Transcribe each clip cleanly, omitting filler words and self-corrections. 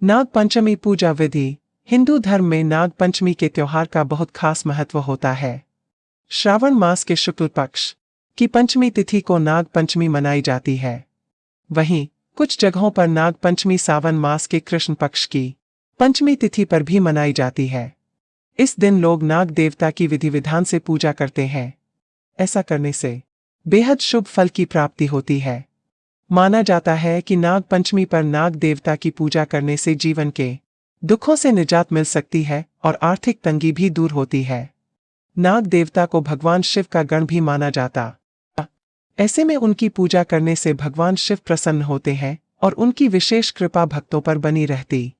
नाग पंचमी पूजा विधि। हिंदू धर्म में नाग पंचमी के त्योहार का बहुत खास महत्व होता है। श्रावण मास के शुक्ल पक्ष की पंचमी तिथि को नाग पंचमी मनाई जाती है। वहीं कुछ जगहों पर नाग पंचमी सावन मास के कृष्ण पक्ष की पंचमी तिथि पर भी मनाई जाती है। इस दिन लोग नाग देवता की विधि विधान से पूजा करते हैं। ऐसा करने से बेहद शुभ फल की प्राप्ति होती है। माना जाता है कि नाग पंचमी पर नाग देवता की पूजा करने से जीवन के दुखों से निजात मिल सकती है और आर्थिक तंगी भी दूर होती है। नाग देवता को भगवान शिव का गण भी माना जाता। ऐसे में उनकी पूजा करने से भगवान शिव प्रसन्न होते हैं और उनकी विशेष कृपा भक्तों पर बनी रहती।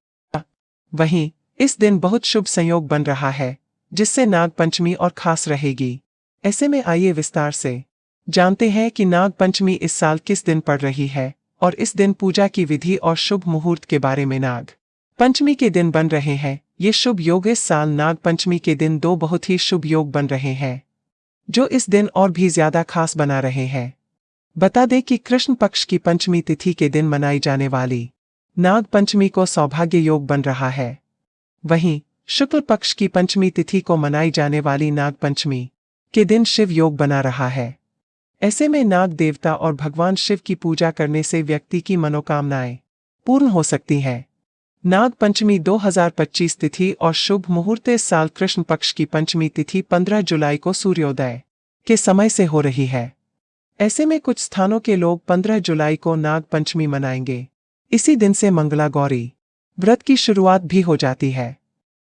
वहीं इस दिन बहुत शुभ संयोग बन रहा है, जिससे नाग पंचमी और खास रहेगी। ऐसे में आइए विस्तार से जानते हैं कि नाग पंचमी इस साल किस दिन पड़ रही है और इस दिन पूजा की विधि और शुभ मुहूर्त के बारे में। नाग पंचमी के दिन बन रहे हैं ये शुभ योग। इस साल नाग पंचमी के दिन दो बहुत ही शुभ योग बन रहे हैं, जो इस दिन और भी ज्यादा खास बना रहे हैं। बता दें कि कृष्ण पक्ष की पंचमी तिथि के दिन मनाई जाने वाली नाग पंचमी को सौभाग्य योग बन रहा है। वहीं शुक्ल पक्ष की पंचमी तिथि को मनाई जाने वाली नाग पंचमी के दिन शिव योग बना रहा है। ऐसे में नाग देवता और भगवान शिव की पूजा करने से व्यक्ति की मनोकामनाएं पूर्ण हो सकती हैं। नाग पंचमी 2025 तिथि और शुभ मुहूर्त। इस साल कृष्ण पक्ष की पंचमी तिथि 15 जुलाई को सूर्योदय के समय से हो रही है। ऐसे में कुछ स्थानों के लोग 15 जुलाई को नाग पंचमी मनाएंगे। इसी दिन से मंगला गौरी व्रत की शुरुआत भी हो जाती है।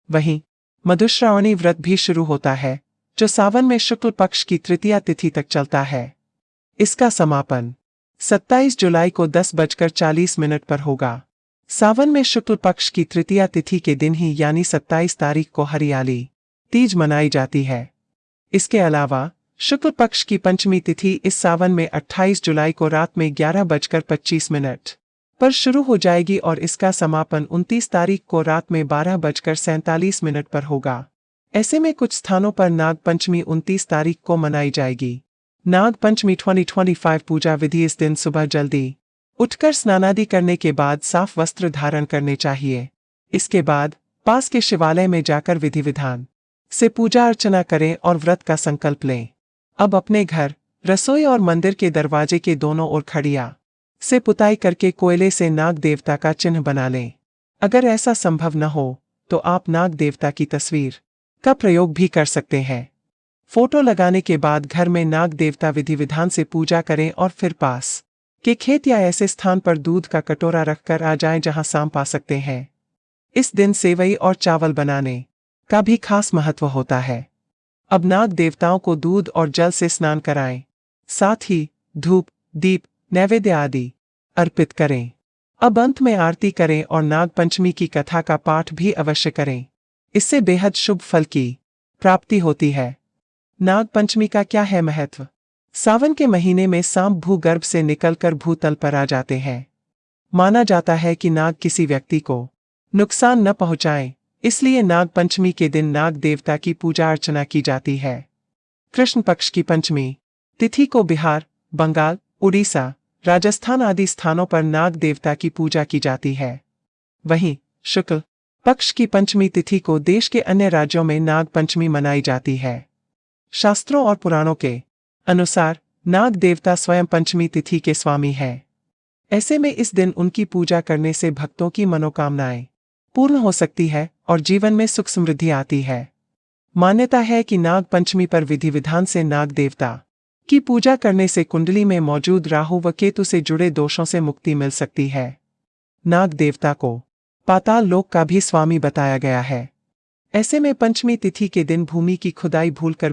वहीं मधुश्रावणी व्रत भी शुरू होता है, जो सावन में शुक्ल पक्ष की तृतीया तिथि तक चलता है। इसका समापन 27 जुलाई को 10:40 पर होगा। सावन में शुक्ल पक्ष की तृतीया तिथि के दिन ही यानी 27 तारीख को हरियाली तीज मनाई जाती है। इसके अलावा शुक्ल पक्ष की पंचमी तिथि इस सावन में 28 जुलाई को रात में 11:25 पर शुरू हो जाएगी और इसका समापन 29 तारीख को रात में 12:47 पर होगा। ऐसे में कुछ स्थानों पर नाग पंचमी 29 तारीख को मनाई जाएगी। नाग पंचमी 2025 पूजा विधि। इस दिन सुबह जल्दी उठकर स्नानादि करने के बाद साफ वस्त्र धारण करने चाहिए। इसके बाद पास के शिवालय में जाकर विधि विधान से पूजा अर्चना करें और व्रत का संकल्प लें। अब अपने घर, रसोई और मंदिर के दरवाजे के दोनों ओर खड़िया से पुताई करके कोयले से नाग देवता का चिन्ह बना लें। अगर ऐसा संभव न हो तो आप नाग देवता की तस्वीर का प्रयोग भी कर सकते हैं। फोटो लगाने के बाद घर में नाग देवता विधि विधान से पूजा करें और फिर पास के खेत या ऐसे स्थान पर दूध का कटोरा रखकर आ जाएं जहां सांप आ सकते हैं। इस दिन सेवई और चावल बनाने का भी खास महत्व होता है। अब नाग देवताओं को दूध और जल से स्नान कराएं, साथ ही धूप, दीप, नैवेद्य आदि अर्पित करें। अब अंत में आरती करें और नाग पंचमी की कथा का पाठ भी अवश्य करें। इससे बेहद शुभ फल की प्राप्ति होती है। नाग पंचमी का क्या है महत्व? सावन के महीने में सांप भूगर्भ से निकलकर भूतल पर आ जाते हैं। माना जाता है कि नाग किसी व्यक्ति को नुकसान न पहुंचाएं, इसलिए नाग पंचमी के दिन नाग देवता की पूजा अर्चना की जाती है। कृष्ण पक्ष की पंचमी तिथि को बिहार, बंगाल, उड़ीसा, राजस्थान आदि स्थानों पर नाग देवता की पूजा की जाती है। वहीं शुक्ल पक्ष की पंचमी तिथि को देश के अन्य राज्यों में नाग पंचमी मनाई जाती है। शास्त्रों और पुराणों के अनुसार नाग देवता स्वयं पंचमी तिथि के स्वामी हैं। ऐसे में इस दिन उनकी पूजा करने से भक्तों की मनोकामनाएं पूर्ण हो सकती है और जीवन में सुख समृद्धि आती है। मान्यता है कि नाग पंचमी पर विधि विधान से नाग देवता की पूजा करने से कुंडली में मौजूद राहु व केतु से जुड़े दोषों से मुक्ति मिल सकती है। नाग देवता को पाताल लोक का भी स्वामी बताया गया है। ऐसे में पंचमी तिथि के दिन भूमि की खुदाई भूलकर